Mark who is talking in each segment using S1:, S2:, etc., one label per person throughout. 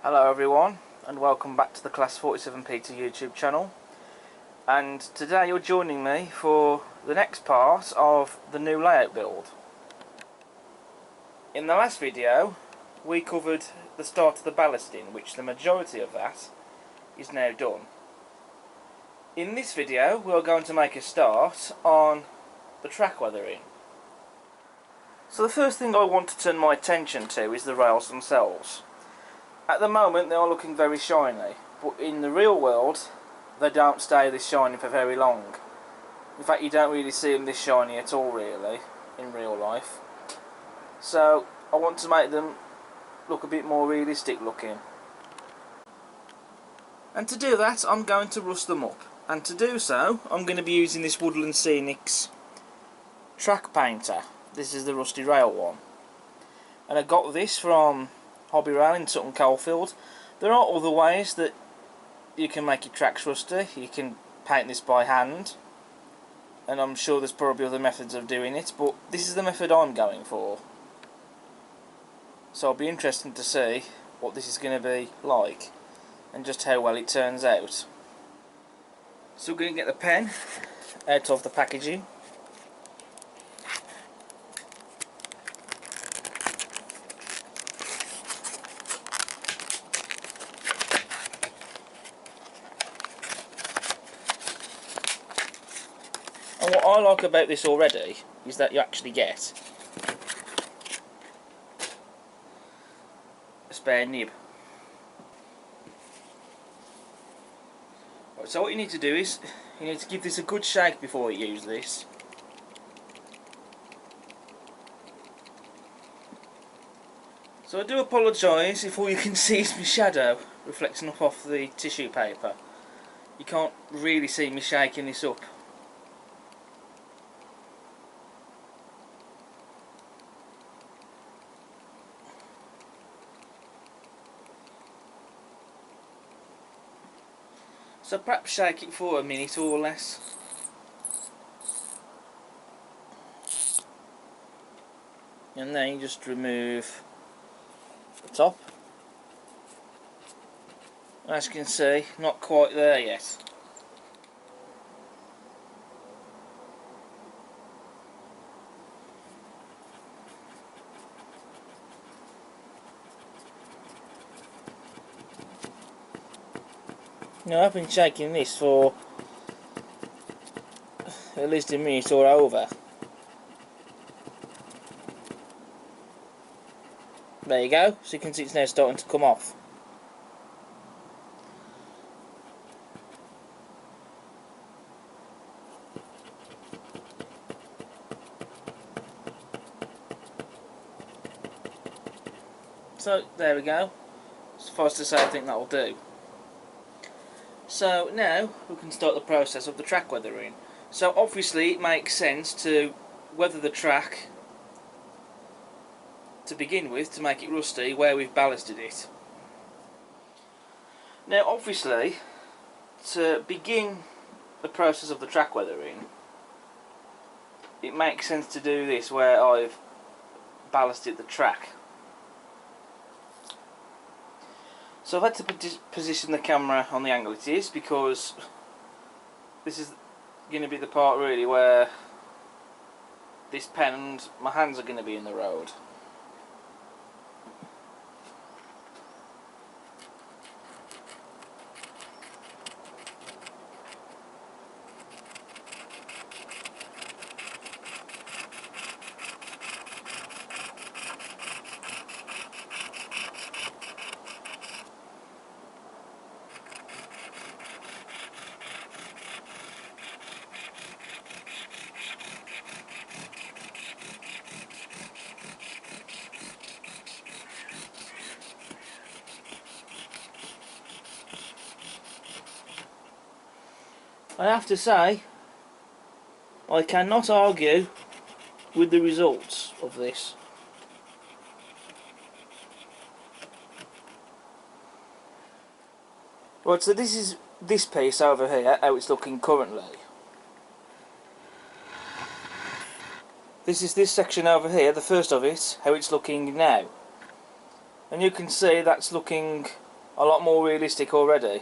S1: Hello everyone, and welcome back to the Class 47 Peter YouTube channel. And today you're joining me for the next part of the new layout build. In the last video we covered the start of the ballasting, which the majority of that is now done. In this video we're going to make a start on the track weathering. So the first thing I want to turn my attention to is the rails themselves. At the moment they are looking very shiny, but in the real world they don't stay this shiny for very long. In fact, you don't really see them this shiny at all really in real life. So I want to make them look a bit more realistic looking. And to do that I'm going to rust them up, and to do so I'm going to be using this Woodland Scenics track painter. This is the rusty rail one, and I got this from Hobby Rail in Sutton Coldfield. There are other ways that you can make your tracks rusty. You can paint this by hand, and I'm sure there's probably other methods of doing it, but this is the method I'm going for. So it'll be interesting to see what this is going to be like and just how well it turns out. So we're going to get the pen out of the packaging. And what I like about this already is that you actually get a spare nib. Right, so what you need to do is you need to give this a good shake before you use this. So I do apologise if all you can see is my shadow reflecting up off the tissue paper. You can't really see me shaking this up. So perhaps shake it for a minute or less. And then you just remove the top. As you can see, not quite there yet. Now I've been shaking this for at least a minute or over. There you go, so you can see it's now starting to come off. So there we go, suffice to say I think that will do. So now we can start the process of the track weathering. So obviously it makes sense to weather the track to begin with to make it rusty where we've ballasted it. Now obviously to begin the process of the track weathering it makes sense to do this where I've ballasted the track. So I've had to position the camera on the angle it is because this is going to be the part really where this pen and my hands are going to be in the road. I have to say, I cannot argue with the results of this. Right, so this is this piece over here, how it's looking currently. This is this section over here, the first of it, how it's looking now. And you can see that's looking a lot more realistic already.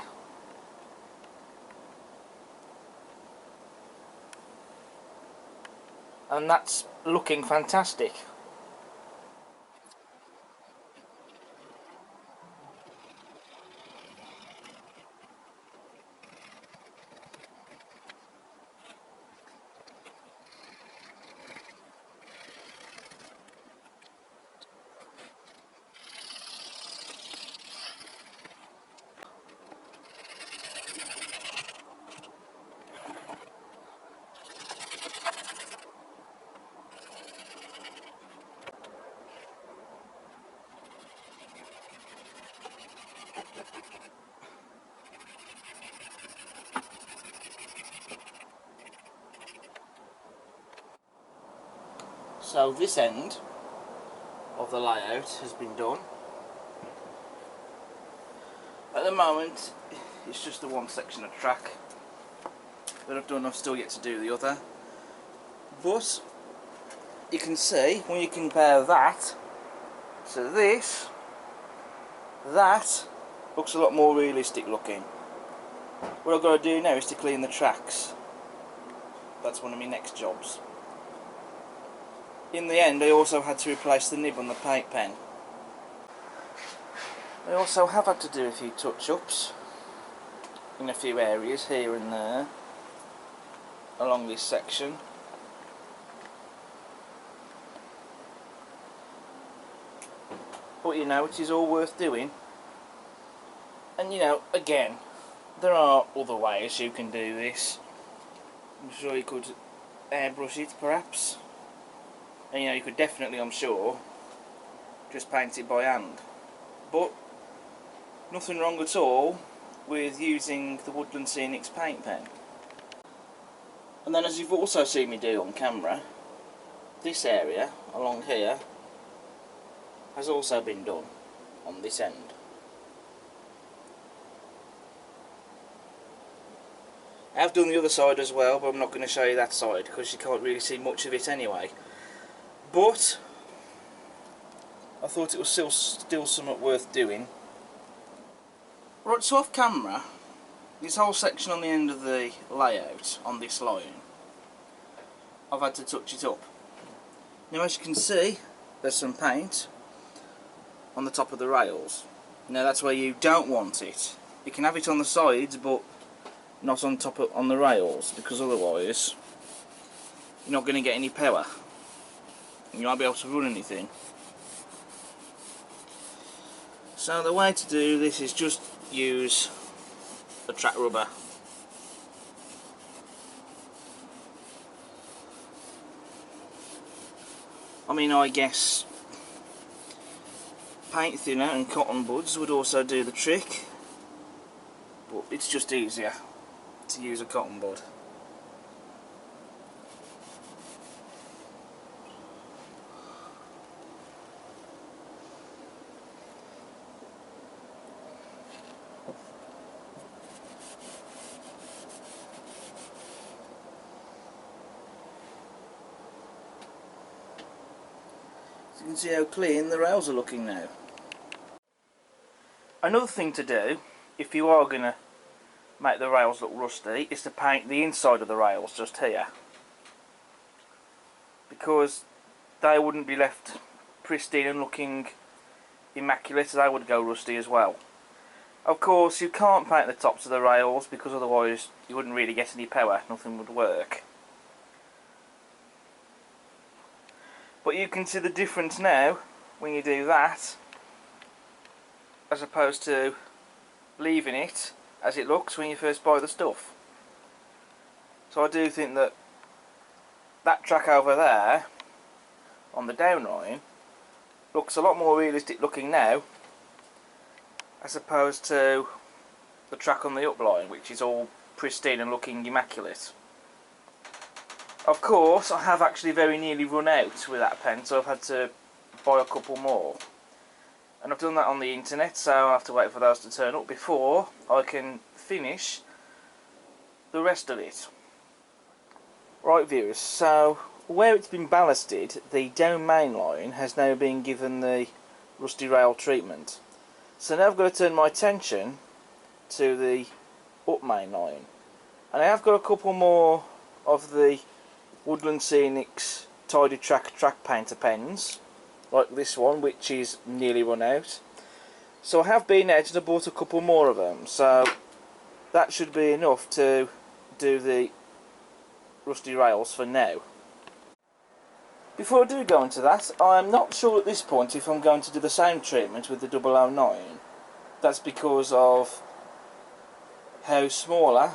S1: And that's looking fantastic. So this end of the layout has been done. At the moment it's just the one section of track that I've done. I've still yet to do the other, but you can see when you compare that to this, that looks a lot more realistic looking. What I've got to do now is to clean the tracks. That's one of my next jobs. In the end I also had to replace the nib on the paint pen. I also have had to do a few touch-ups in a few areas here and there along this section. But you know, it is all worth doing. And you know, again, there are other ways you can do this. I'm sure you could airbrush it perhaps. And you know, you could definitely, I'm sure, just paint it by hand. But nothing wrong at all with using the Woodland Scenics paint pen. And then, as you've also seen me do on camera, this area along here has also been done on this end. I have done the other side as well, but I'm not going to show you that side because you can't really see much of it anyway. But I thought it was still somewhat worth doing. Right, so off camera, this whole section on the end of the layout on this line, I've had to touch it up. Now, as you can see, there's some paint on the top of the rails. Now that's where you don't want it. You can have it on the sides, but not on top on the rails, because otherwise you're not going to get any power. You won't be able to run anything. So the way to do this is just use the track rubber. I mean, I guess paint thinner and cotton buds would also do the trick, but it's just easier to use a cotton bud. So you can see how clean the rails are looking now. Another thing to do, if you are going to make the rails look rusty, is to paint the inside of the rails just here, because they wouldn't be left pristine and looking immaculate, they would go rusty as well. Of course, you can't paint the tops of the rails because otherwise you wouldn't really get any power, nothing would work. But you can see the difference now when you do that, as opposed to leaving it as it looks when you first buy the stuff. So I do think that that track over there on the down line looks a lot more realistic looking now, as opposed to the track on the up line, which is all pristine and looking immaculate. Of course, I have actually very nearly run out with that pen, so I've had to buy a couple more. And I've done that on the internet, so I'll have to wait for those to turn up before I can finish the rest of it. Right viewers, so where it's been ballasted, the down main line has now been given the rusty rail treatment. So now I've got to turn my attention to the up main line, and I have got a couple more of the Woodland Scenics Tidy Track Painter pens, like this one, which is nearly run out. So I have been out and I bought a couple more of them, so that should be enough to do the rusty rails for now. Before I do go into that, I'm not sure at this point if I'm going to do the same treatment with the 009. That's because of how smaller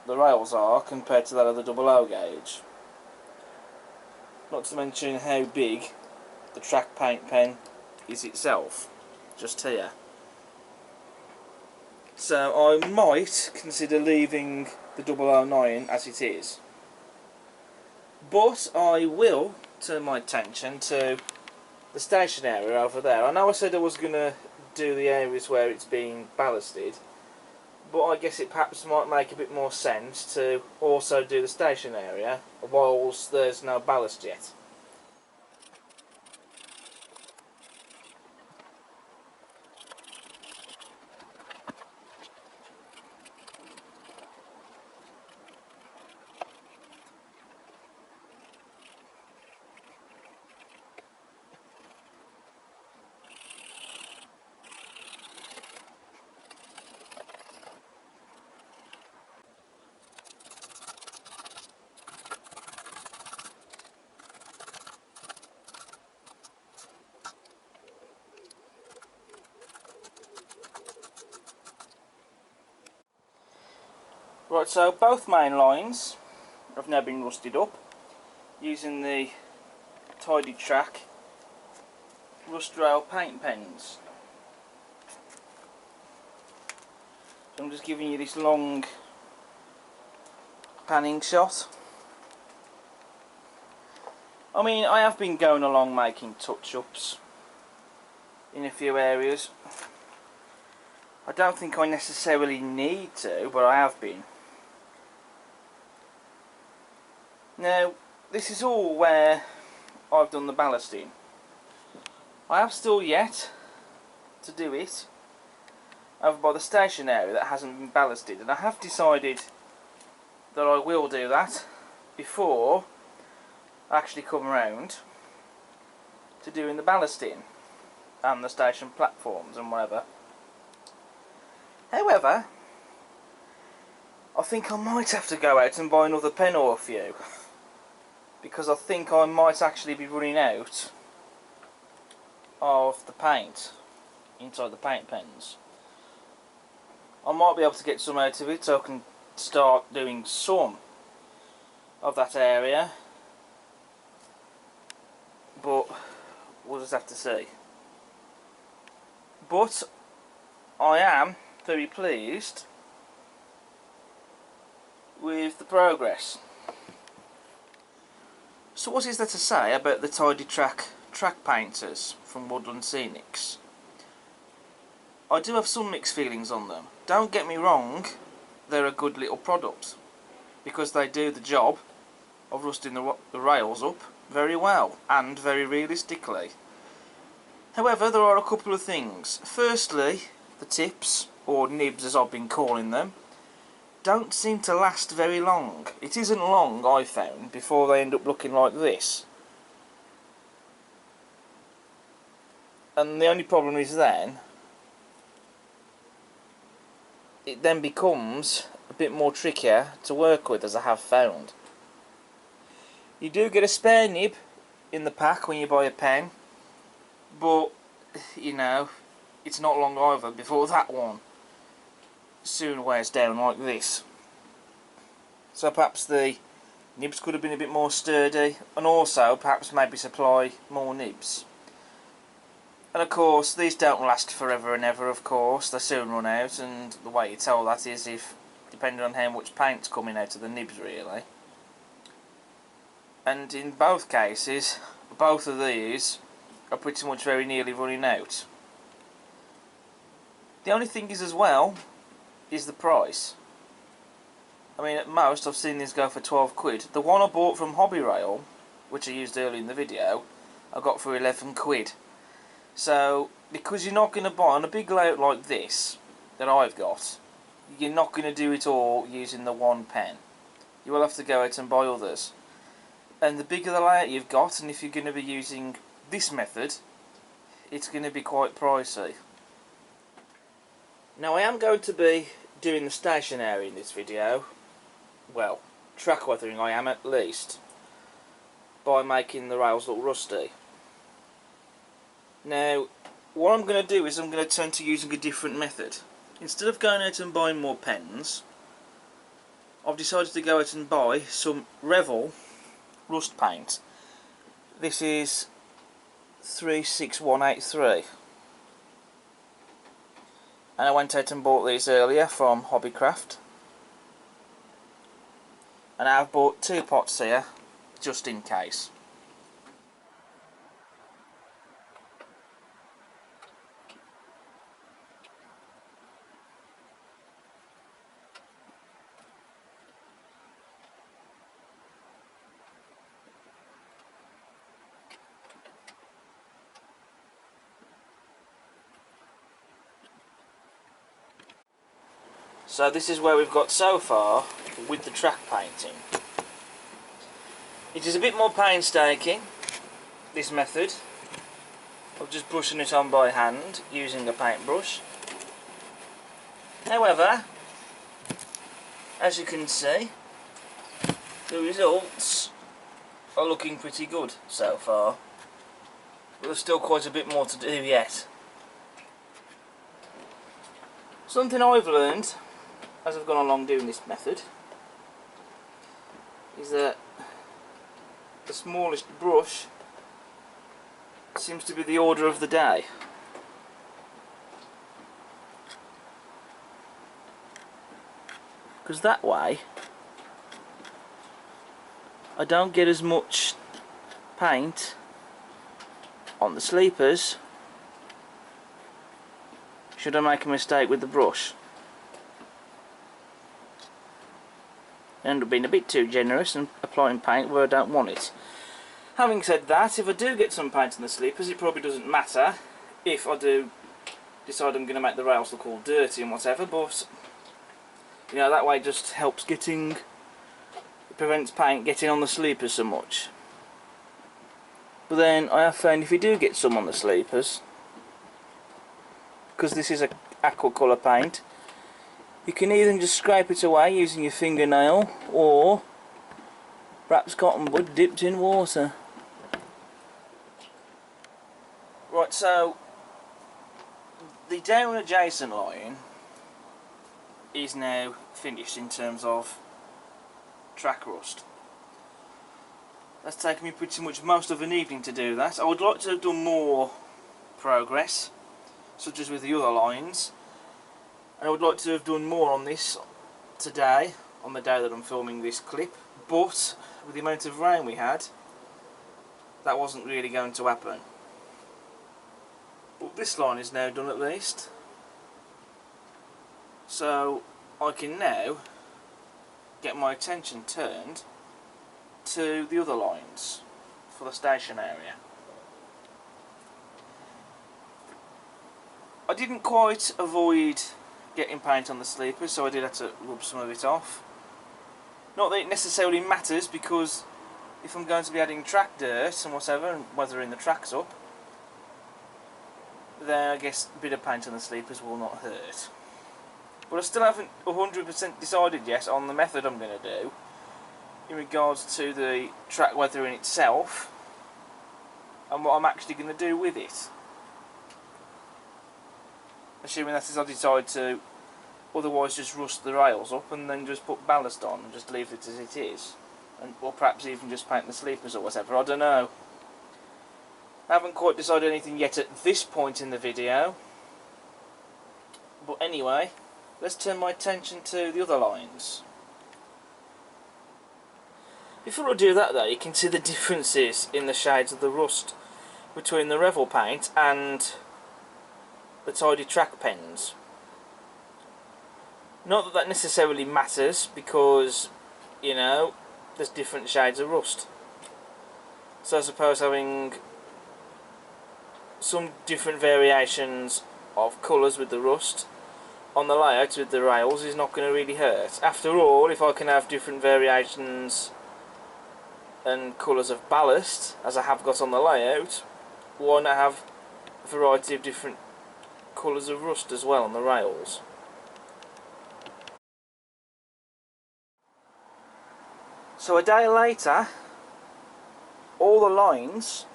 S1: the rails are compared to that of the 00 gauge. Not to mention how big the track paint pen is itself, just here. So I might consider leaving the 009 as it is. But I will turn my attention to the station area over there. I know I said I was going to do the areas where it's being ballasted, but I guess it perhaps might make a bit more sense to also do the station area whilst there's no ballast yet. Right, so both main lines have now been rusted up using the Tidy Track rust rail paint pens. So I'm just giving you this long panning shot. I mean, I have been going along making touch-ups in a few areas. I don't think I necessarily need to, but I have been. Now, this is all where I've done the ballasting. I have still yet to do it over by the station area that hasn't been ballasted, and I have decided that I will do that before I actually come round to doing the ballasting and the station platforms and whatever. However, I think I might have to go out and buy another pen or a few, because I think I might actually be running out of the paint inside the paint pens. I might be able to get some out of it so I can start doing some of that area, but we'll just have to see. But I am very pleased with the progress. So what is there to say about the Tidy Track painters from Woodland Scenics? I do have some mixed feelings on them. Don't get me wrong, they're a good little product, because they do the job of rusting the rails up very well and very realistically. However, there are a couple of things. Firstly, the tips, or nibs as I've been calling them, don't seem to last very long. It isn't long, I found, before they end up looking like this. And the only problem is then, it then becomes a bit more trickier to work with, as I have found. You do get a spare nib in the pack when you buy a pen, but, you know, it's not long either before that one soon wears down like this. So perhaps the nibs could have been a bit more sturdy, and also perhaps maybe supply more nibs. And of course these don't last forever and ever, of course, they soon run out, and the way you tell that is if, depending on how much paint's coming out of the nibs really. And in both cases, both of these are pretty much very nearly running out. The only thing is as well, is the price. I mean, at most I've seen these go for 12 quid. The one I bought from Hobby Rail, which I used earlier in the video, I got for 11 quid. So because you're not going to buy on a big layout like this that I've got, you're not going to do it all using the one pen. You will have to go out and buy others. And the bigger the layout you've got, and if you're going to be using this method, it's going to be quite pricey. Now I am going to be doing the station area in this video. Well, track weathering I am at least, by making the rails look rusty. Now what I'm going to do is I'm going to turn to using a different method. Instead of going out and buying more pens, I've decided to go out and buy some Revel rust paint. This is 36183, and I went out and bought these earlier from Hobbycraft, and I've bought 2 pots here just in case. So this is where we've got so far with the track painting. It is a bit more painstaking, this method, of just brushing it on by hand using a paintbrush. However, as you can see, the results are looking pretty good so far, but there's still quite a bit more to do yet. Something I've learned as I've gone along doing this method is that the smallest brush seems to be the order of the day. Because that way I don't get as much paint on the sleepers should I make a mistake with the brush. I end up being a bit too generous and applying paint where I don't want it. Having said that, if I do get some paint on the sleepers, it probably doesn't matter if I do decide I'm going to make the rails look all dirty and whatever, but you know, that way it just helps getting, it prevents paint getting on the sleepers so much. But then I have found if you do get some on the sleepers, because this is a aqua colour paint, you can either just scrape it away using your fingernail, or perhaps cotton bud dipped in water. Right, so the down adjacent line is now finished in terms of track rust. That's taken me pretty much most of an evening to do that. I would like to have done more progress, such as with the other lines, and I would like to have done more on this today, on the day that I'm filming this clip, but with the amount of rain we had, that wasn't really going to happen. But this line is now done at least, so I can now get my attention turned to the other lines for the station area. I didn't quite avoid getting paint on the sleepers, so I did have to rub some of it off. Not that it necessarily matters, because if I'm going to be adding track dirt and whatever, and weathering the tracks up, then I guess a bit of paint on the sleepers will not hurt. But I still haven't 100% decided yet on the method I'm going to do in regards to the track weathering itself and what I'm actually going to do with it. Assuming that is I decide to otherwise just rust the rails up and then just put ballast on and just leave it as it is, and, or perhaps even just paint the sleepers or whatever, I don't know. I haven't quite decided anything yet at this point in the video, but anyway, let's turn my attention to the other lines. Before I do that though, you can see the differences in the shades of the rust between the Revel paint and the Tidy Track pens. Not that that necessarily matters, because, you know, there's different shades of rust. So I suppose having some different variations of colours with the rust on the layout with the rails is not going to really hurt. After all, if I can have different variations and colours of ballast, as I have got on the layout, why not have a variety of different colours of rust as well on the rails? So a day later, all the lines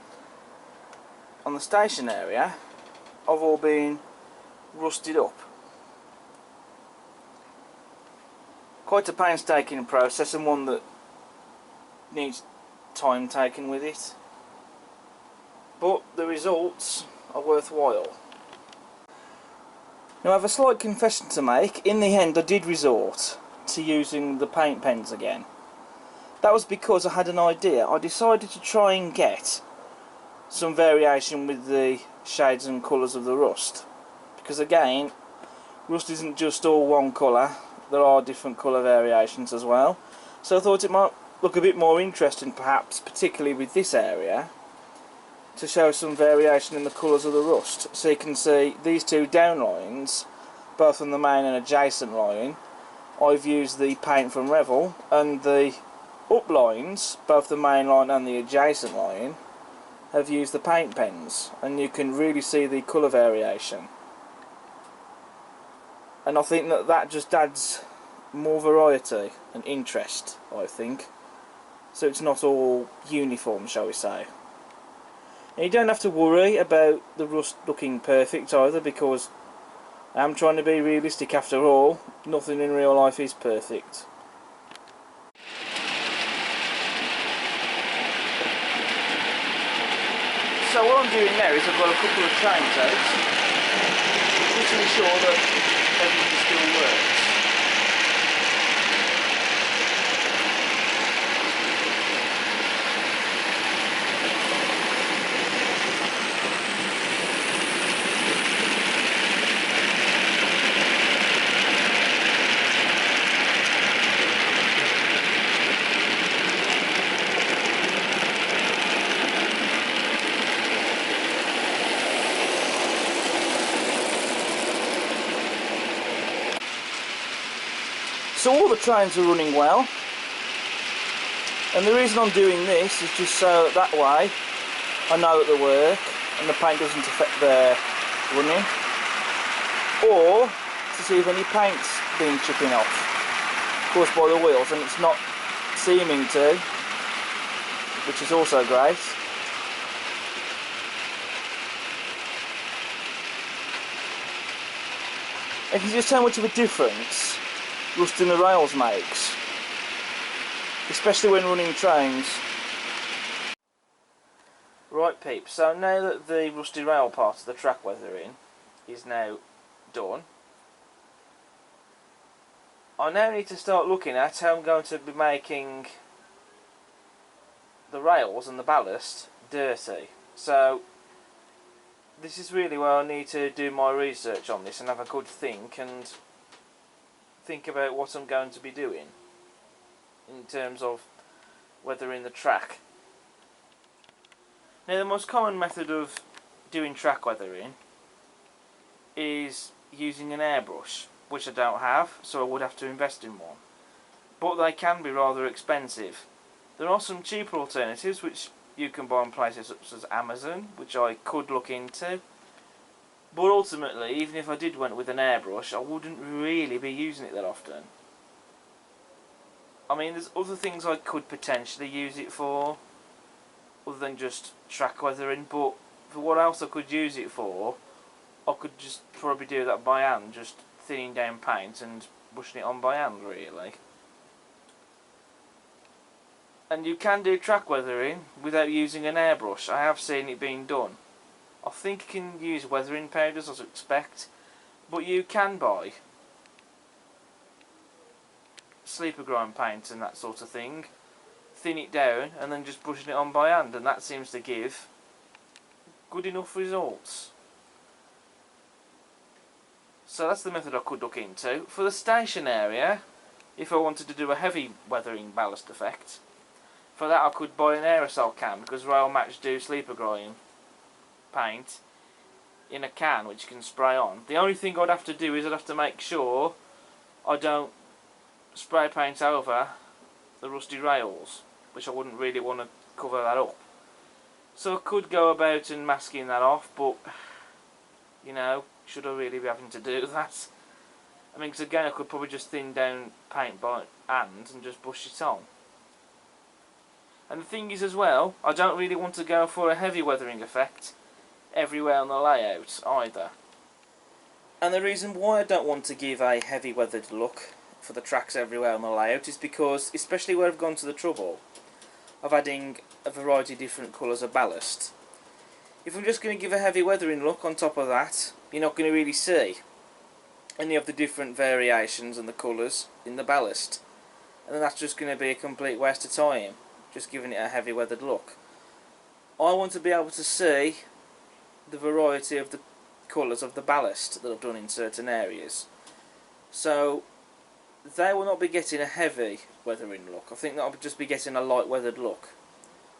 S1: on the station area have all been rusted up. Quite a painstaking process, and one that needs time taken with it, but the results are worthwhile. Now I have a slight confession to make. In the end I did resort to using the paint pens again. That was because I had an idea. I decided to try and get some variation with the shades and colours of the rust, because again, rust isn't just all one colour, there are different colour variations as well. So I thought it might look a bit more interesting, perhaps, particularly with this area, to show some variation in the colours of the rust. So you can see these two down lines, both on the main and adjacent line, I've used the paint from Revel, and the up lines, both the main line and the adjacent line, have used the paint pens, and you can really see the colour variation. And I think that that just adds more variety and interest, I think, so it's not all uniform, shall we say. And you don't have to worry about the rust looking perfect either, because I am trying to be realistic. After all, nothing in real life is perfect. So what I'm doing now is I've got a couple of chains out, just to ensure that everything still works. So all the trains are running well, and the reason I'm doing this is just so that way I know that they work and the paint doesn't affect their running, or to see if any paint's been chipping off caused by the wheels, and it's not seeming to, which is also great. You can just tell how much of a difference rusting the rails makes, especially when running trains. Right peeps, so now that the rusty rail part of the track weathering is now done, I now need to start looking at how I'm going to be making the rails and the ballast dirty. So this is really where I need to do my research on this and have a good think, and think about what I'm going to be doing in terms of weathering the track. Now the most common method of doing track weathering is using an airbrush, which I don't have, so I would have to invest in one. But they can be rather expensive. There are some cheaper alternatives which you can buy in places such as Amazon, which I could look into. But ultimately, even if I did went with an airbrush, I wouldn't really be using it that often. I mean, there's other things I could potentially use it for, other than just track weathering, but for what else I could use it for, I could just probably do that by hand, just thinning down paint and brushing it on by hand, really. And you can do track weathering without using an airbrush. I have seen it being done. I think you can use weathering powders, as I expect, but you can buy sleeper grind paint and that sort of thing, thin it down and then just brushing it on by hand, and that seems to give good enough results. So that's the method I could look into. For the station area, if I wanted to do a heavy weathering ballast effect, for that I could buy an aerosol can, because Rail Match do sleeper grind paint, in a can which you can spray on. The only thing I'd have to do is I'd have to make sure I don't spray paint over the rusty rails, which I wouldn't really want to cover that up. So I could go about and masking that off, but you know, should I really be having to do that? I mean, because again, I could probably just thin down paint by hand and just brush it on. And the thing is as well, I don't really want to go for a heavy weathering effect everywhere on the layout either. And the reason why I don't want to give a heavy weathered look for the tracks everywhere on the layout is because, especially where I've gone to the trouble of adding a variety of different colours of ballast, if I'm just going to give a heavy weathering look on top of that, you're not going to really see any of the different variations and the colours in the ballast, and then that's just going to be a complete waste of time, just giving it a heavy weathered look. I want to be able to see the variety of the colours of the ballast that I've done in certain areas, so they will not be getting a heavy weathering look. I think that I'll just be getting a light weathered look.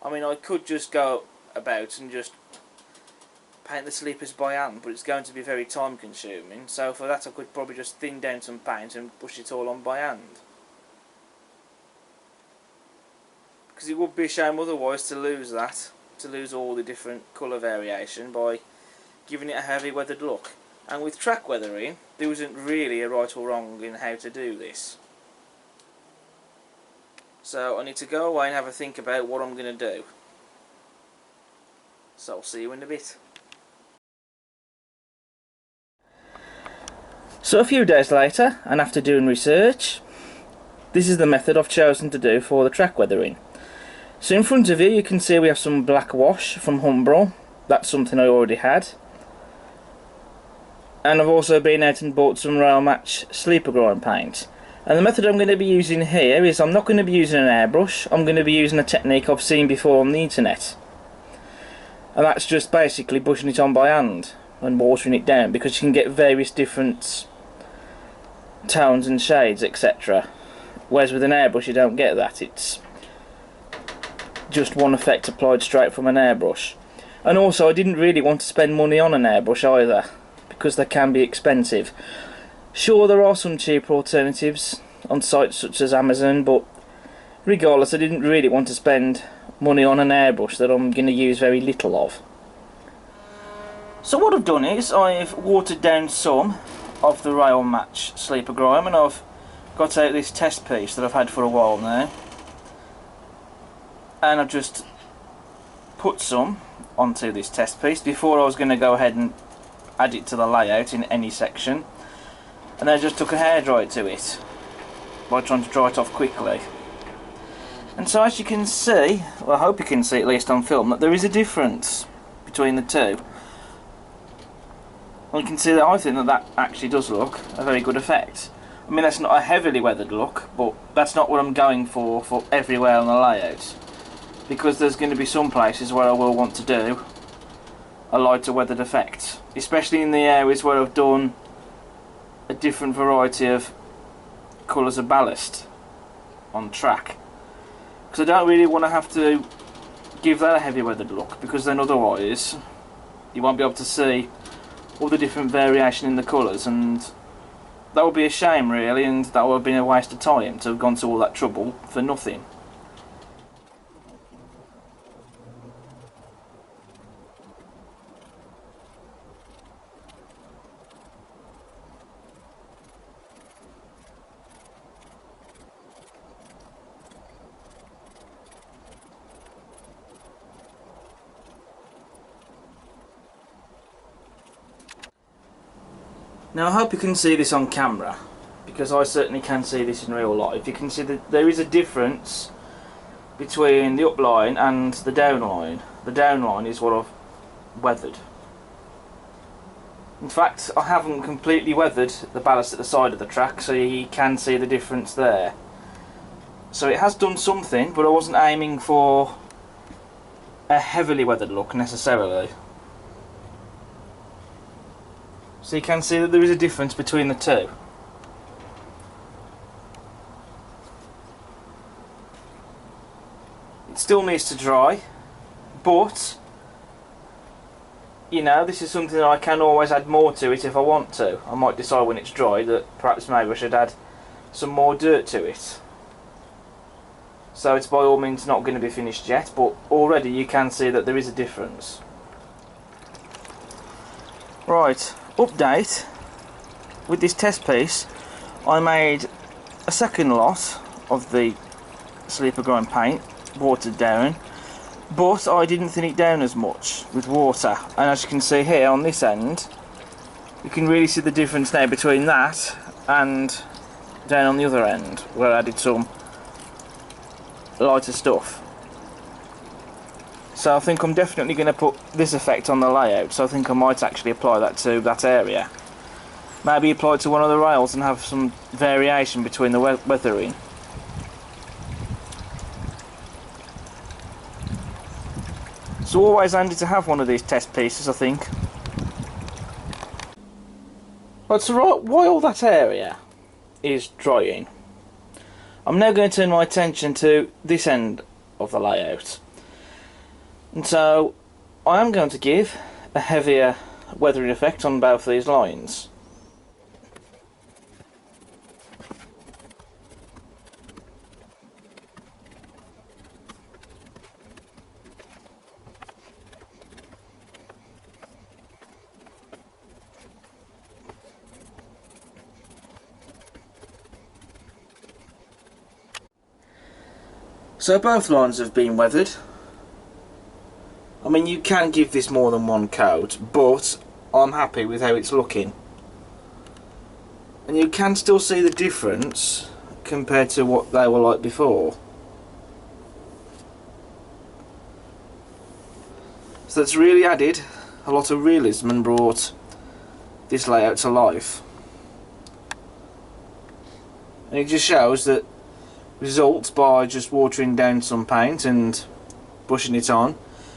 S1: I mean, I could just go about and just paint the sleepers by hand, but it's going to be very time consuming, so for that I could probably just thin down some paint and push it all on by hand. Because it would be a shame otherwise to lose that, to lose all the different colour variation by giving it a heavy weathered look. And with track weathering, there isn't really a right or wrong in how to do this. So I need to go away and have a think about what I'm going to do. So I'll see you in a bit. So a few days later, and after doing research, this is the method I've chosen to do for the track weathering. So in front of you can see we have some black wash from Humbrol. That's something I already had. And I've also been out and bought some Rail Match sleeper grind paint. And the method I'm going to be using here is I'm not going to be using an airbrush, I'm going to be using a technique I've seen before on the internet. And that's just basically brushing it on by hand and watering it down, because you can get various different tones and shades, etc. Whereas with an airbrush you don't get that, it's just one effect applied straight from an airbrush. And also I didn't really want to spend money on an airbrush either, because they can be expensive. Sure, there are some cheaper alternatives on sites such as Amazon, but regardless, I didn't really want to spend money on an airbrush that I'm going to use very little of. So what I've done is I've watered down some of the Rail Match sleeper grime, and I've got out this test piece that I've had for a while now, and I've just put some onto this test piece before I was going to go ahead and add it to the layout in any section, and then I just took a hairdryer to it by trying to dry it off quickly. And so as you can see, well, I hope you can see at least on film, that there is a difference between the two. And you can see that I think that that actually does look a very good effect. I mean, that's not a heavily weathered look, but that's not what I'm going for everywhere on the layout, because there's going to be some places where I will want to do a lighter weathered effect, especially in the areas where I've done a different variety of colours of ballast on track, because I don't really want to have to give that a heavy weathered look, because then otherwise you won't be able to see all the different variation in the colours, and that would be a shame really, and that would have been a waste of time to have gone to all that trouble for nothing. Now I hope you can see this on camera, because I certainly can see this in real life. You can see that there is a difference between the upline and the downline. The downline is what I've weathered. In fact, I haven't completely weathered the ballast at the side of the track, so you can see the difference there. So it has done something, but I wasn't aiming for a heavily weathered look necessarily. So you can see that there is a difference between the two. It still needs to dry, but you know, this is something that I can always add more to it if I want to. I might decide when it's dry that perhaps maybe I should add some more dirt to it. So it's by all means not going to be finished yet, but already you can see that there is a difference. Right, update. With this test piece, I made a second lot of the sleeper grind paint, watered down, but I didn't thin it down as much with water. And as you can see here on this end, you can really see the difference now between that and down on the other end, where I added some lighter stuff. So I think I'm definitely going to put this effect on the layout, so I think I might actually apply that to that area. Maybe apply it to one of the rails and have some variation between the weathering. It's always handy to have one of these test pieces, I think. Right, so while that area is drying, I'm now going to turn my attention to this end of the layout. And so I am going to give a heavier weathering effect on both these lines. So both lines have been weathered. I mean, you can give this more than one coat, but I'm happy with how it's looking. And you can still see the difference compared to what they were like before. So that's really added a lot of realism and brought this layout to life. And it just shows that results by just watering down some paint and brushing it on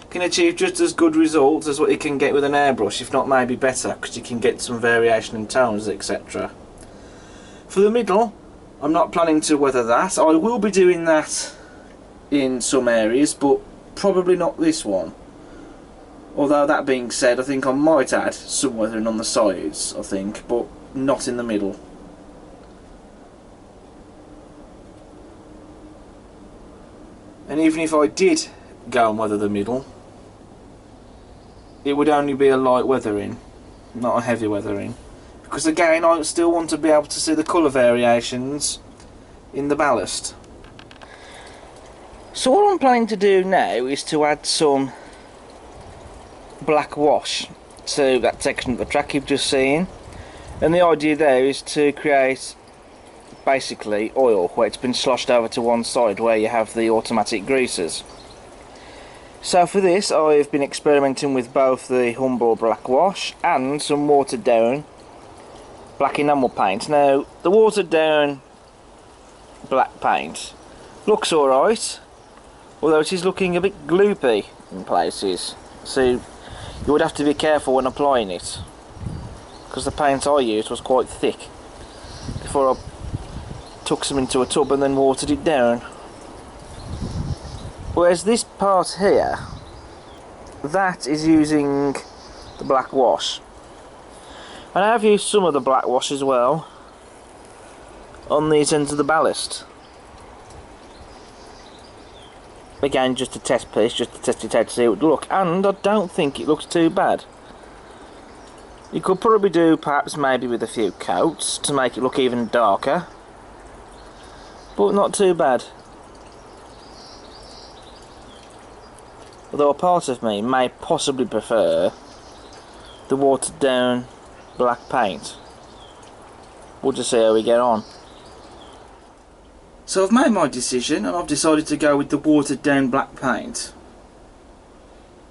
S1: can achieve just as good results as what you can get with an airbrush, if not maybe better, because you can get some variation in tones, etc. For the middle, I'm not planning to weather that. I will be doing that in some areas, but probably not this one. Although that being said, I think I might add some weathering on the sides, I think, but not in the middle. And even if I did go and weather the middle, it would only be a light weathering, not a heavy weathering. Because again, I still want to be able to see the colour variations in the ballast. So what I'm planning to do now is to add some black wash to that section of the track you've just seen. And the idea there is to create basically oil where it's been sloshed over to one side where you have the automatic greasers. So for this I've been experimenting with both the Humber black wash and some watered down black enamel paint. Now the watered down black paint looks alright, although it is looking a bit gloopy in places, so you would have to be careful when applying it, because the paint I used was quite thick before I took some into a tub and then watered it down. Whereas this part here, that is using the black wash. And I have used some of the black wash as well on these ends of the ballast. Again, just a test piece, just to test it out to see how it would look, and I don't think it looks too bad. You could probably do perhaps maybe with a few coats to make it look even darker, but not too bad. Although a part of me may possibly prefer the watered down black paint. We'll just see how we get on. So I've made my decision and I've decided to go with the watered down black paint.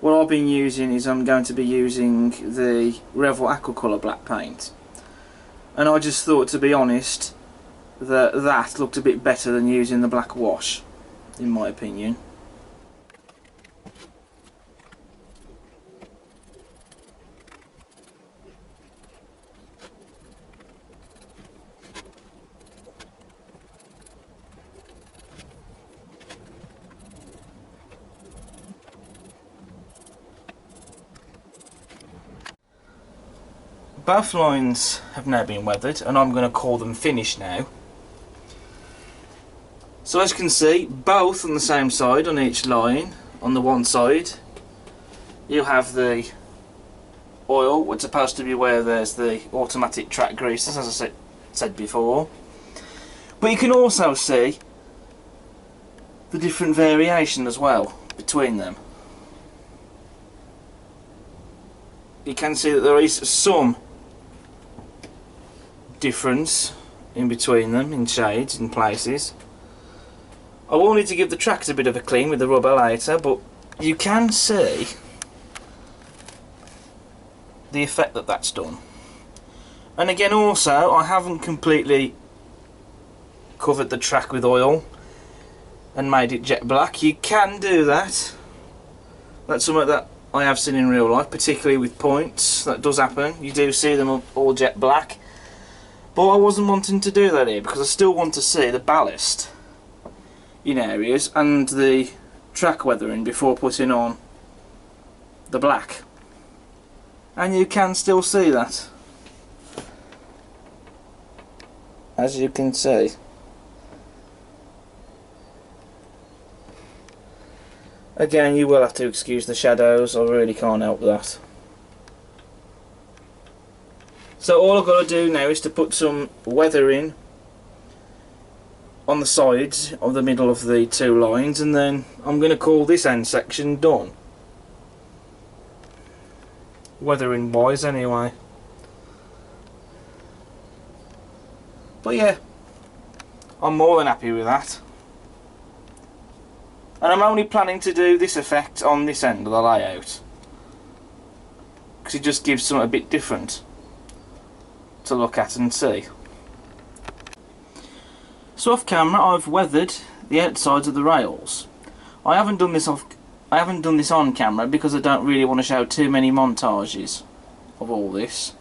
S1: What I've been using is I'm going to be using the Revel Aquacolor black paint. And I just thought, to be honest, that looked a bit better than using the black wash, in my opinion. both lines have now been weathered, and I'm going to call them finished now. So as you can see, both on the same side on each line. On the one side you have the oil, which is supposed to be where there's the automatic track greases, as I said before. But you can also see the different variation as well between them. You can see that there is some difference in between them, in shades, in places. I will need to give the tracks a bit of a clean with the rubber later, but you can see the effect that that's done. And again, also, I haven't completely covered the track with oil and made it jet black. You can do that. That's something that I have seen in real life, particularly with points. That does happen. You do see them all jet black. But I wasn't wanting to do that here because I still want to see the ballast in areas and the track weathering before putting on the black. And you can still see that, as you can see. Again, you will have to excuse the shadows, I really can't help that. So all I've got to do now is to put some weathering on the sides of the middle of the two lines, and then I'm going to call this end section done. Weathering wise anyway. But yeah, I'm more than happy with that. And I'm only planning to do this effect on this end of the layout, because it just gives something a bit different to look at and see. So off camera I've weathered the outsides of the rails. I haven't done this on camera because I don't really want to show too many montages of all this.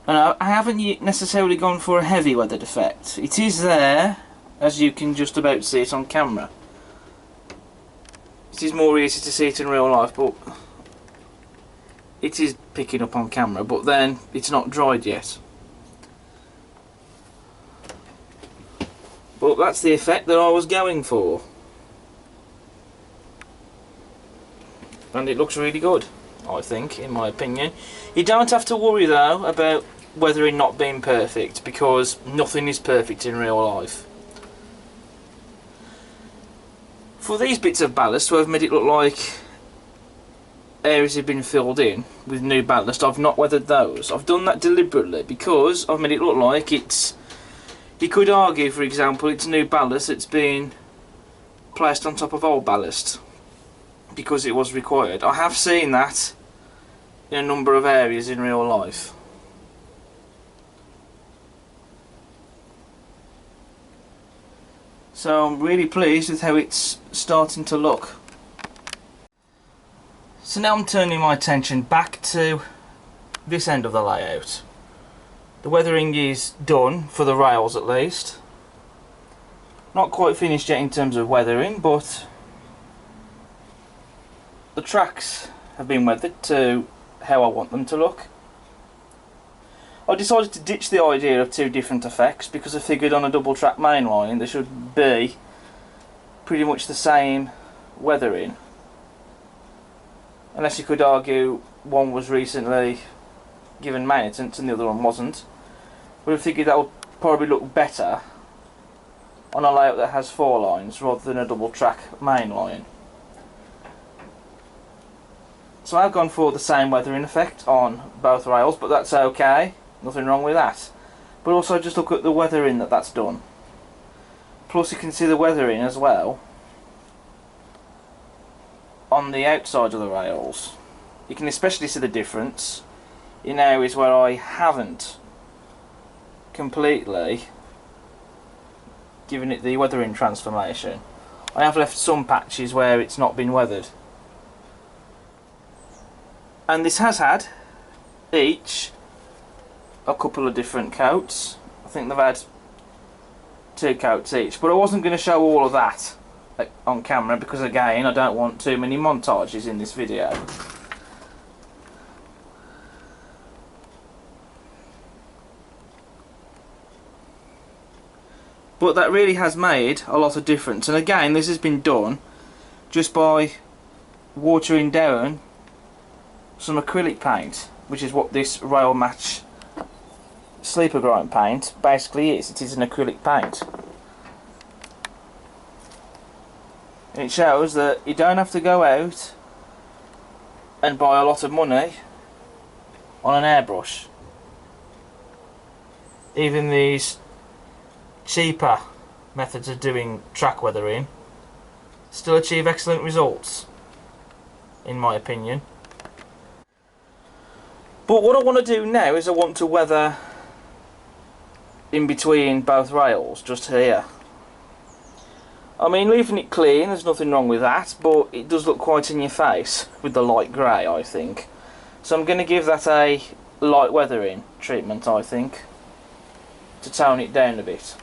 S1: And I haven't necessarily gone for a heavy weathered effect. It is there, as you can just about see it on camera. It is more easy to see it in real life, but it is picking up on camera, but then it's not dried yet. But that's the effect that I was going for. And it looks really good, I think, in my opinion. You don't have to worry though about weathering not being perfect, because nothing is perfect in real life. For these bits of ballast, I've made it look like areas have been filled in with new ballast. I've not weathered those. I've done that deliberately because I've made it look like it's... You could argue, for example, it's new ballast that's been placed on top of old ballast because it was required. I have seen that in a number of areas in real life. So I'm really pleased with how it's starting to look. So now I'm turning my attention back to this end of the layout. The weathering is done, for the rails at least. Not quite finished yet in terms of weathering, but the tracks have been weathered to how I want them to look. I decided to ditch the idea of two different effects because I figured on a double track main line there should be pretty much the same weathering. Unless you could argue one was recently given maintenance and the other one wasn't. But I figured that would probably look better on a layout that has 4 lines rather than a double track main line. So I've gone for the same weathering effect on both rails, but that's okay, nothing wrong with that. But also just look at the weathering that's done. Plus you can see the weathering as well on the outside of the rails. You can especially see the difference in areas where I haven't completely given it the weathering transformation. I have left some patches where it's not been weathered. And this has had each a couple of different coats. I think they've had 2 coats each, but I wasn't going to show all of that on camera because again I don't want too many montages in this video. But that really has made a lot of difference, and again this has been done just by watering down some acrylic paint, which is what this Rail Match sleeper grind paint basically is. It is an acrylic paint. And it shows that you don't have to go out and buy a lot of money on an airbrush. Even these cheaper methods of doing track weathering still achieve excellent results, in my opinion. But what I want to do now is I want to weather in between both rails, just here. I mean, leaving it clean, there's nothing wrong with that, but it does look quite in your face with the light grey, I think. So I'm going to give that a light weathering treatment, I think, to tone it down a bit.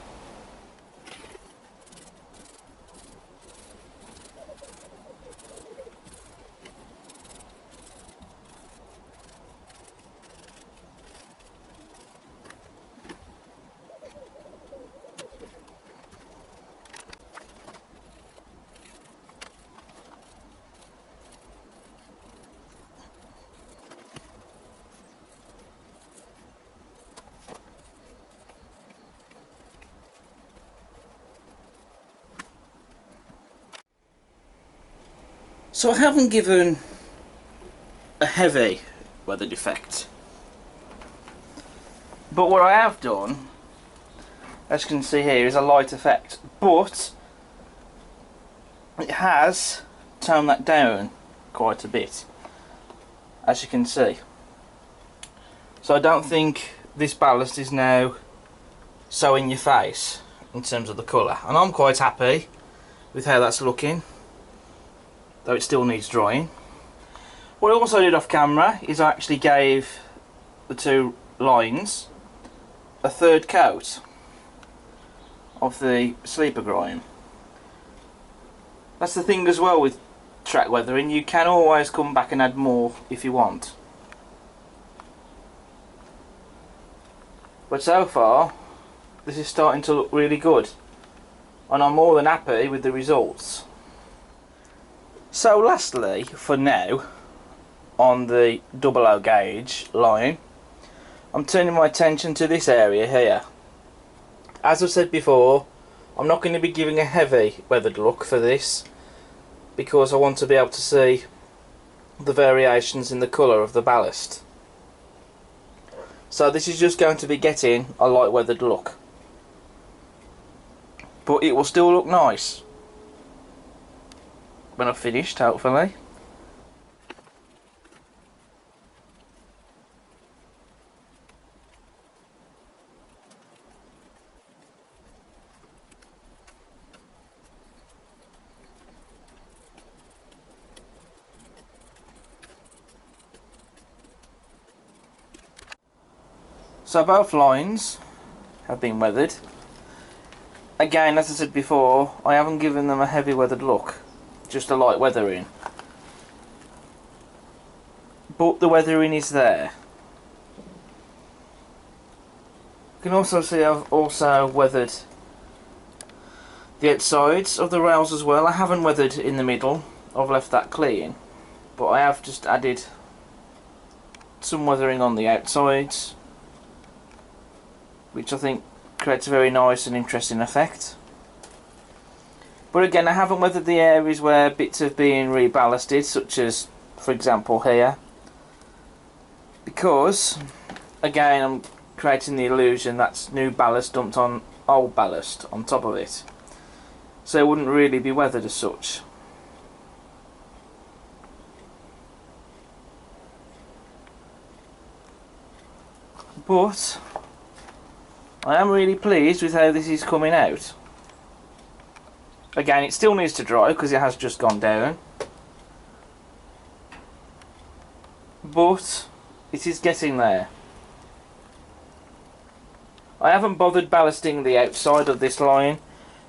S1: So I haven't given a heavy weathered effect, but what I have done, as you can see here, is a light effect, but it has toned that down quite a bit, as you can see. So I don't think this ballast is now so in your face in terms of the colour, and I'm quite happy with how that's looking, though it still needs drying. What I also did off camera is I actually gave the two lines a third coat of the sleeper grime. That's the thing as well with track weathering, you can always come back and add more if you want. But so far this is starting to look really good, and I'm more than happy with the results. So lastly, for now, on the 00 gauge line, I'm turning my attention to this area here. As I've said before, I'm not going to be giving a heavy weathered look for this, because I want to be able to see the variations in the colour of the ballast. So this is just going to be getting a light weathered look, but it will still look nice when I've finished, hopefully. So both lines have been weathered. Again, as I said before, I haven't given them a heavy weathered look, just a light weathering. But the weathering is there. You can also see I've also weathered the outsides of the rails as well. I haven't weathered in the middle, I've left that clean, but I have just added some weathering on the outsides, which I think creates a very nice and interesting effect. But again, I haven't weathered the areas where bits have been reballasted, such as, for example, here, because again I'm creating the illusion that's new ballast dumped on old ballast on top of it, so it wouldn't really be weathered as such. But I am really pleased with how this is coming out. Again, it still needs to dry because it has just gone down, but it is getting there. I haven't bothered ballasting the outside of this line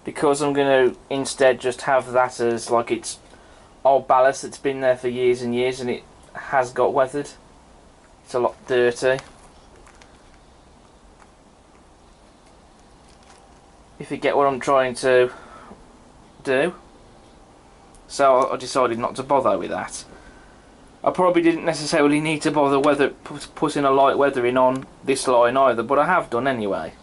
S1: because I'm going to instead just have that as like it's old ballast that's been there for years and years and it has got weathered. It's a lot dirty. if you get what I'm trying to do. So I decided not to bother with that. I probably didn't necessarily need to bother putting a light weathering on this line either, but I have done anyway.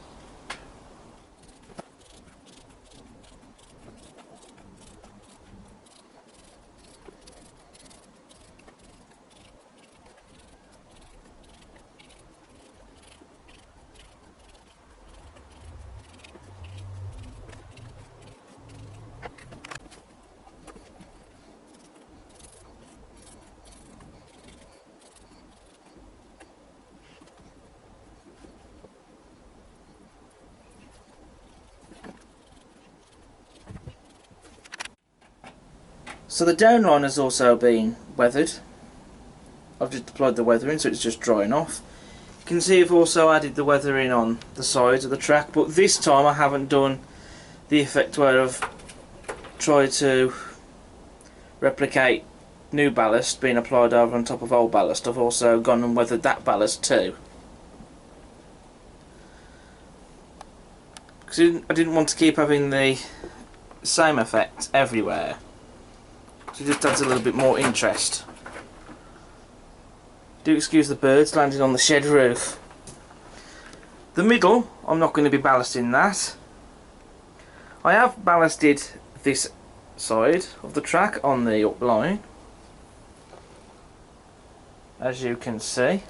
S1: So the downline has also been weathered. I've just applied the weathering, so it's just drying off. You can see I've also added the weathering on the sides of the track, but this time I haven't done the effect where I've tried to replicate new ballast being applied over on top of old ballast. I've also gone and weathered that ballast too, because I didn't want to keep having the same effect everywhere. So it just adds a little bit more interest. Do excuse the birds landing on the shed roof. The middle, I'm not going to be ballasting that. I have ballasted this side of the track on the up line, as you can see.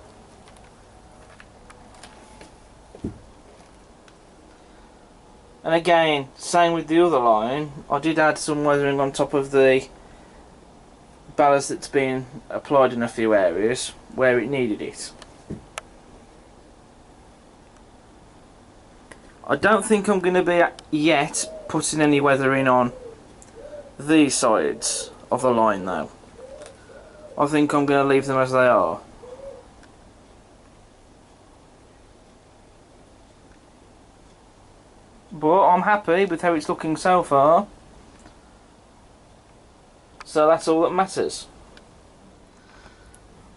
S1: And again, same with the other line, I did add some weathering on top of the ballast that's been applied in a few areas where it needed it. I don't think I'm going to be yet putting any weathering on these sides of the line though. I think I'm going to leave them as they are. But I'm happy with how it's looking so far. So that's all that matters.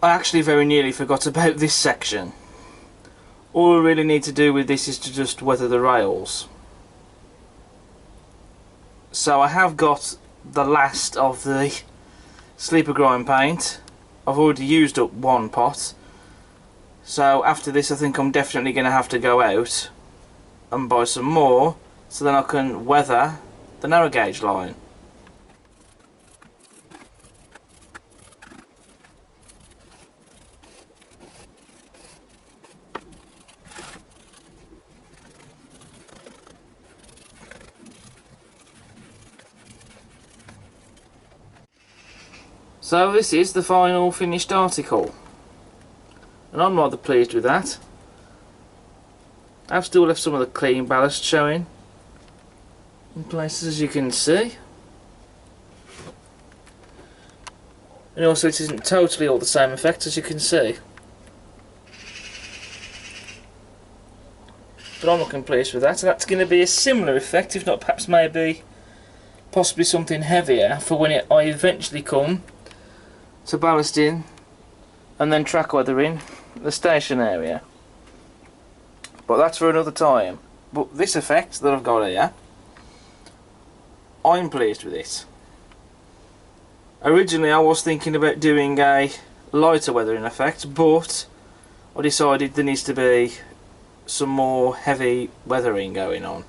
S1: I actually very nearly forgot about this section. All I really need to do with this is to just weather the rails. So I have got the last of the sleeper grind paint. I've already used up one pot. So after this I think I'm definitely going to have to go out and buy some more, so then I can weather the narrow gauge line. So this is the final finished article, and I'm rather pleased with that. I've still left some of the clean ballast showing in places, as you can see, and also it isn't totally all the same effect, as you can see, but I'm looking pleased with that. So that's going to be a similar effect, if not perhaps maybe possibly something heavier, for when I eventually come to ballasting and then track weathering the station area. But that's for another time. But this effect that I've got here, I'm pleased with it. Originally I was thinking about doing a lighter weathering effect, but I decided there needs to be some more heavy weathering going on.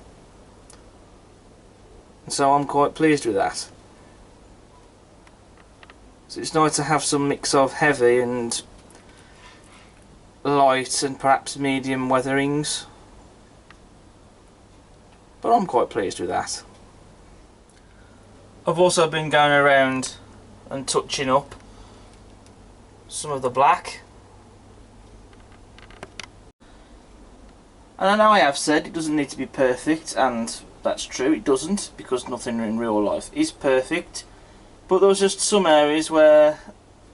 S1: So I'm quite pleased with that. So it's nice to have some mix of heavy and light and perhaps medium weatherings. But I'm quite pleased with that. I've also been going around and touching up some of the black. And I know I have said it doesn't need to be perfect, and that's true, it doesn't, because nothing in real life is perfect. But there was just some areas where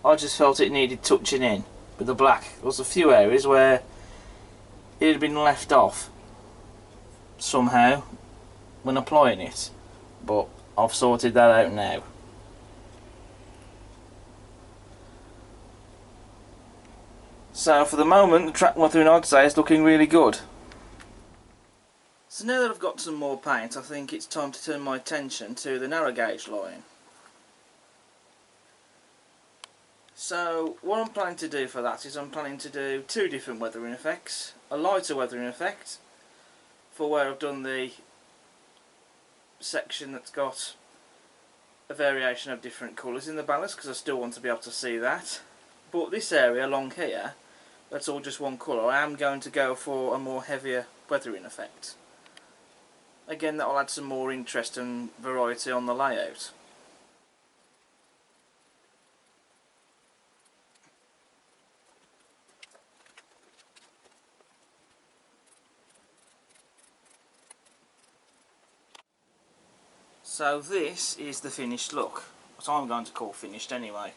S1: I just felt it needed touching in with the black. There was a few areas where it had been left off somehow when applying it, but I've sorted that out now. So for the moment the track weathering, I'd say, is looking really good. So now that I've got some more paint, I think it's time to turn my attention to the narrow gauge line. So what I'm planning to do for that is I'm planning to do two different weathering effects. A lighter weathering effect for where I've done the section that's got a variation of different colours in the ballast, because I still want to be able to see that. But this area along here, that's all just one colour, I am going to go for a more heavier weathering effect. Again, that will add some more interest and variety on the layout. So this is the finished look, what I'm going to call finished anyway.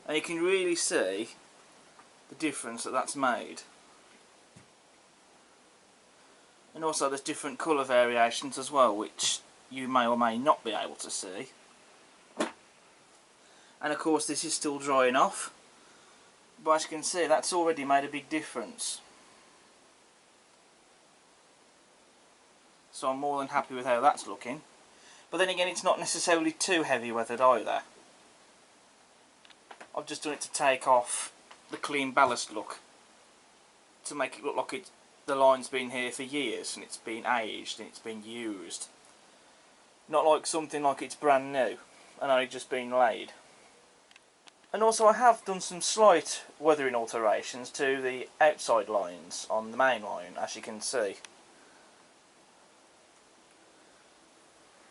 S1: And you can really see the difference that that's made. And also there's different colour variations as well, which you may or may not be able to see. And of course this is still drying off, but as you can see that's already made a big difference. So I'm more than happy with how that's looking. But then again, it's not necessarily too heavy weathered either. I've just done it to take off the clean ballast look, to make it look like the line's been here for years and it's been aged and it's been used. Not like something like it's brand new and only just been laid. And also I have done some slight weathering alterations to the outside lines on the main line, as you can see.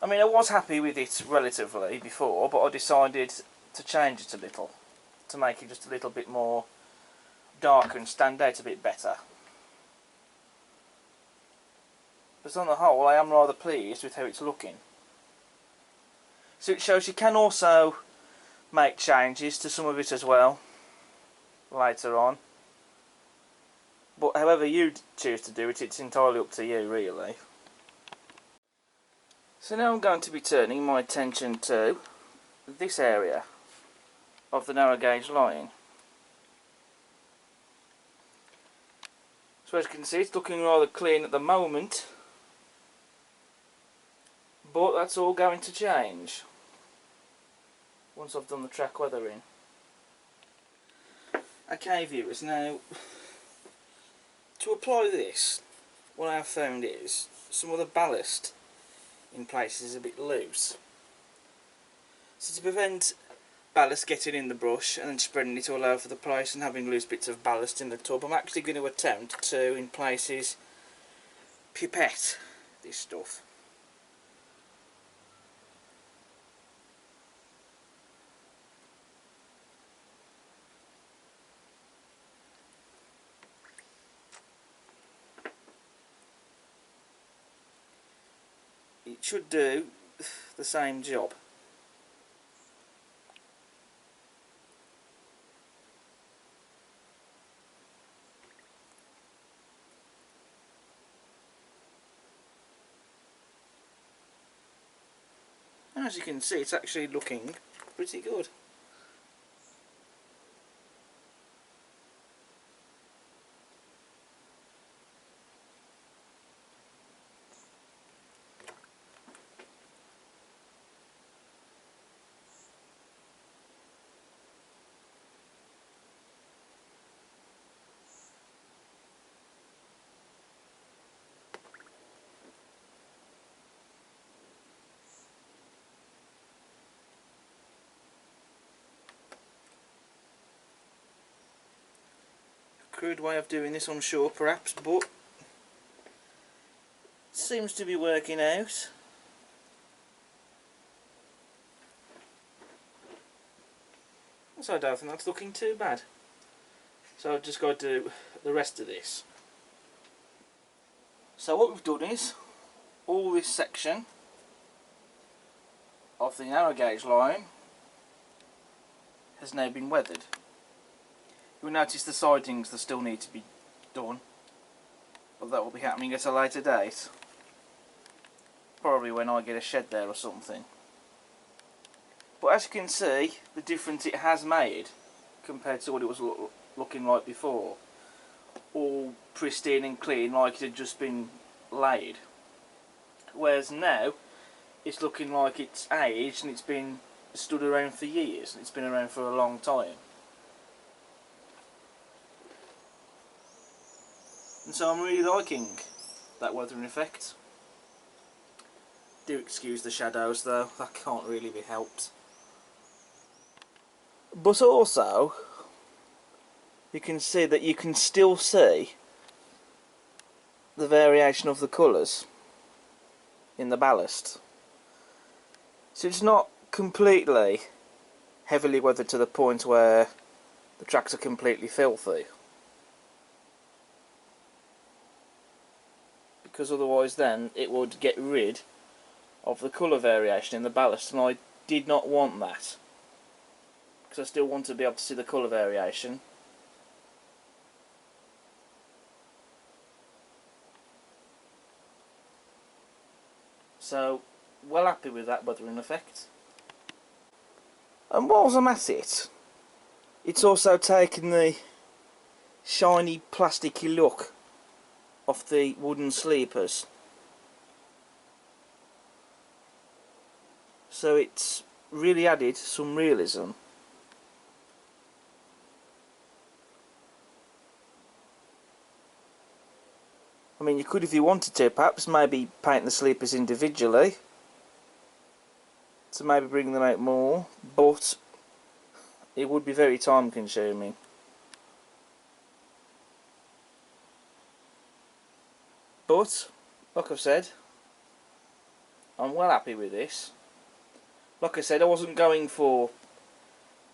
S1: I mean, I was happy with it relatively before, but I decided to change it a little, to make it just a little bit more darker and stand out a bit better. But on the whole, I am rather pleased with how it's looking. So it shows you can also make changes to some of it as well later on. But however you choose to do it, it's entirely up to you really. So now I'm going to be turning my attention to this area of the narrow gauge line. So as you can see, it's looking rather clean at the moment, but that's all going to change once I've done the track weathering. Okay viewers, now to apply this, what I have found is some of the ballast in places is a bit loose. So to prevent ballast getting in the brush and then spreading it all over the place and having loose bits of ballast in the tub, I'm actually going to attempt to, in places, pipette this stuff. It should do the same job. And as you can see, it's actually looking pretty good. Crude way of doing this, I'm sure, perhaps, but it seems to be working out. So I don't think that's looking too bad. So I've just got to do the rest of this. So what we've done is, all this section of the narrow gauge line has now been weathered. You'll notice the sidings that still need to be done, but that will be happening at a later date. Probably when I get a shed there or something. But as you can see, the difference it has made compared to what it was looking like before. All pristine and clean like it had just been laid. Whereas now it's looking like it's aged and it's been stood around for years. It's been around for a long time. And so I'm really liking that weathering effect. Do excuse the shadows though, that can't really be helped. But also, you can see that you can still see the variation of the colours in the ballast. So it's not completely heavily weathered to the point where the tracks are completely filthy. Because otherwise then it would get rid of the colour variation in the ballast, and I did not want that. Because I still want to be able to see the colour variation. So, well happy with that weathering effect. And whilst I'm at it, it's also taken the shiny plasticky look off the wooden sleepers. So it's really added some realism. I mean, you could, if you wanted to, perhaps maybe paint the sleepers individually to maybe bring them out more, but it would be very time consuming. But, like I've said, I'm well happy with this. Like I said, I wasn't going for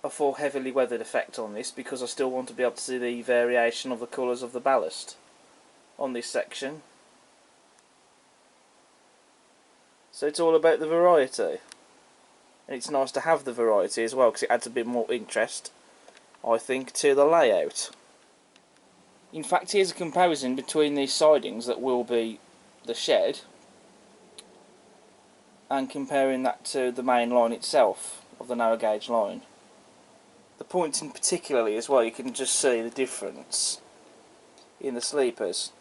S1: a full heavily weathered effect on this because I still want to be able to see the variation of the colours of the ballast on this section. So it's all about the variety. And it's nice to have the variety as well because it adds a bit more interest, I think, to the layout. In fact, here's a comparison between these sidings that will be the shed and comparing that to the main line itself of the narrow gauge line. The pointing particularly as well, you can just see the difference in the sleepers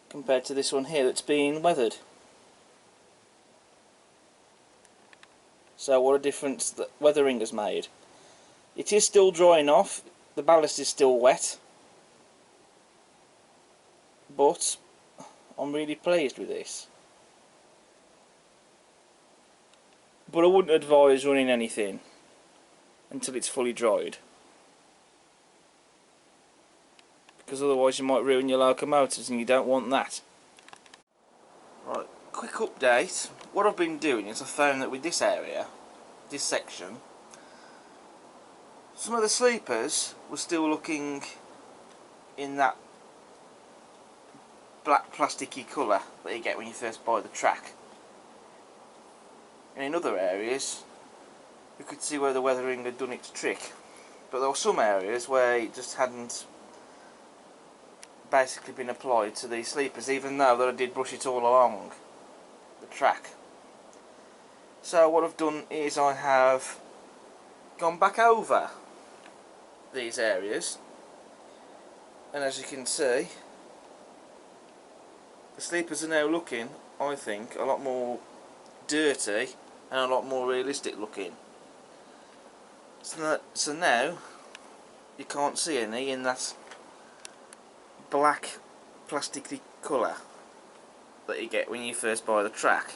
S1: compared to this one here that's being weathered. So what a difference that weathering has made. It is still drying off, the ballast is still wet, but I'm really pleased with this. But I wouldn't advise running anything until it's fully dried, because otherwise you might ruin your locomotives and you don't want that. Right, quick update. What I've been doing is I found that with this area, this section, some of the sleepers were still looking in that black plasticky colour that you get when you first buy the track. And in other areas you could see where the weathering had done its trick, but there were some areas where it just hadn't basically been applied to these sleepers, even though that I did brush it all along the track. So what I've done is I have gone back over these areas, and as you can see, the sleepers are now looking, I think, a lot more dirty and a lot more realistic looking. So now you can't see any in that black plasticky colour that you get when you first buy the track.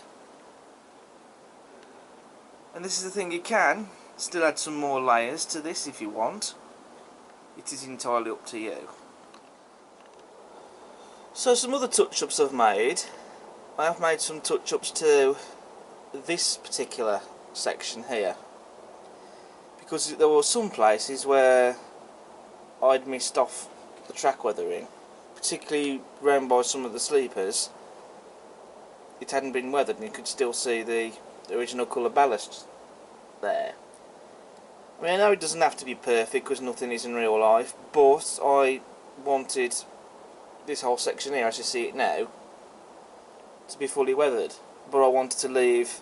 S1: And this is the thing, you can still add some more layers to this if you want. It is entirely up to you. So some other touch-ups I've made. I have made some touch-ups to this particular section here, because there were some places where I'd missed off the track weathering, particularly round by some of the sleepers. It hadn't been weathered and you could still see the original colour ballast there. I mean, I know it doesn't have to be perfect because nothing is in real life, but I wanted this whole section here, as you see it now, to be fully weathered, but I wanted to leave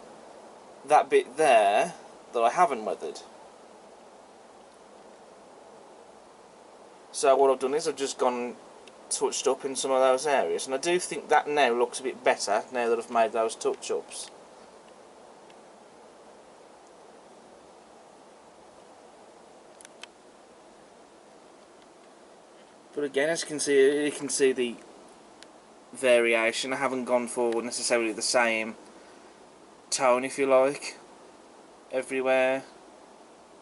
S1: that bit there that I haven't weathered. So what I've done is I've just gone touched up in some of those areas, and I do think that now looks a bit better now that I've made those touch-ups. But again, as you can see the variation. I haven't gone for necessarily the same tone, if you like, everywhere.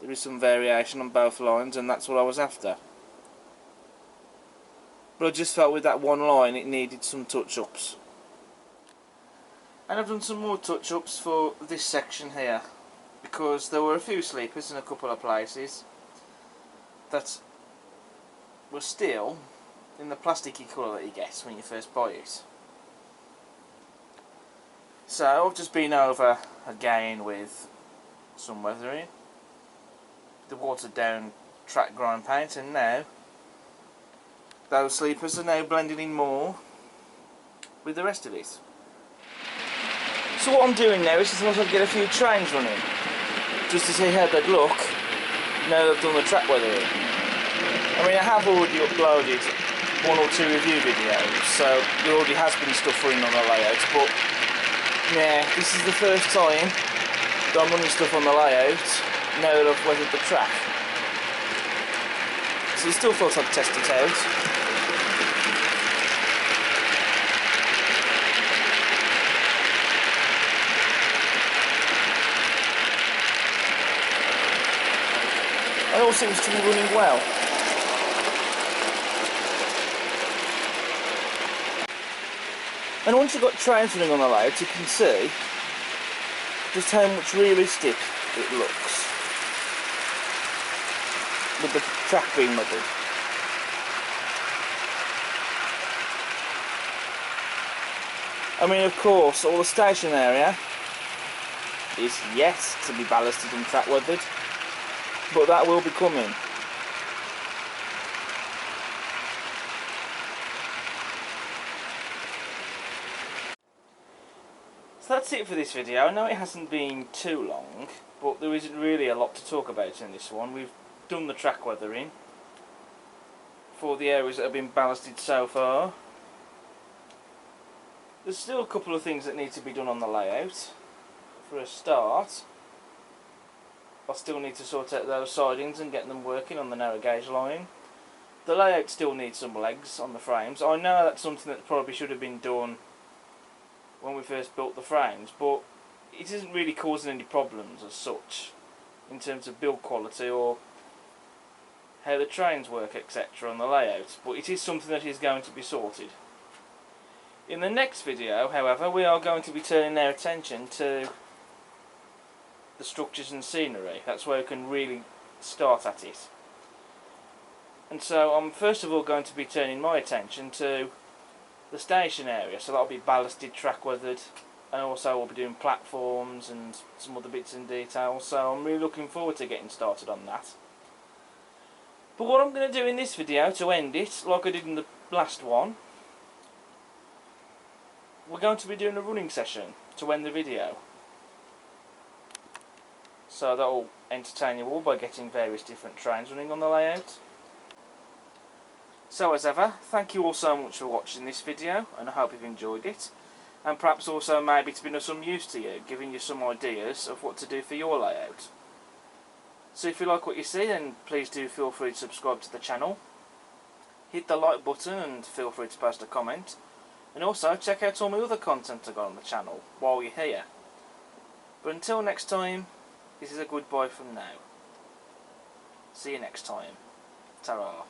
S1: There is some variation on both lines, and that's what I was after. But I just felt with that one line it needed some touch-ups. And I've done some more touch-ups for this section here, because there were a few sleepers in a couple of places that were still in the plasticky colour that you get when you first buy it. So I've just been over again with some weathering, the watered down track grind paint, and now those sleepers are now blending in more with the rest of it. So what I'm doing now is just want to get a few trains running, just to see how they'd look now that I've done the track weathering. I mean, I have already uploaded 1 or 2 review videos, so there already has been stuff running on the layouts, but yeah, this is the first time that I'm running stuff on the layout now that I've weathered the track. So I still thought I'd test it out. And all seems to be running well. And once you've got trains running on the layout, you can see just how much realistic it looks with the track being muddled. I mean, of course, all the station area is yet to be ballasted and track weathered, but that will be coming. So that's it for this video. I know it hasn't been too long, but there isn't really a lot to talk about in this one. We've done the track weathering for the areas that have been ballasted so far. There's still a couple of things that need to be done on the layout. For a start, I'll still need to sort out those sidings and get them working on the narrow gauge line. The layout still needs some legs on the frames. I know that's something that probably should have been done when we first built the frames, but it isn't really causing any problems as such in terms of build quality or how the trains work, etc. on the layout, but it is something that is going to be sorted. In the next video, however, we are going to be turning our attention to the structures and scenery. That's where we can really start at it. And so I'm first of all going to be turning my attention to the station area, so that'll be ballasted, track weathered, and also we'll be doing platforms and some other bits in detail, so I'm really looking forward to getting started on that. But what I'm going to do in this video to end it, like I did in the last one, we're going to be doing a running session to end the video. So that'll entertain you all by getting various different trains running on the layout. So as ever, thank you all so much for watching this video, and I hope you've enjoyed it, and perhaps also maybe it's been of some use to you, giving you some ideas of what to do for your layout. So if you like what you see, then please do feel free to subscribe to the channel, hit the like button and feel free to post a comment, and also check out all my other content I've got on the channel while you're here. But until next time, this is a goodbye from now. See you next time. Ta-ra.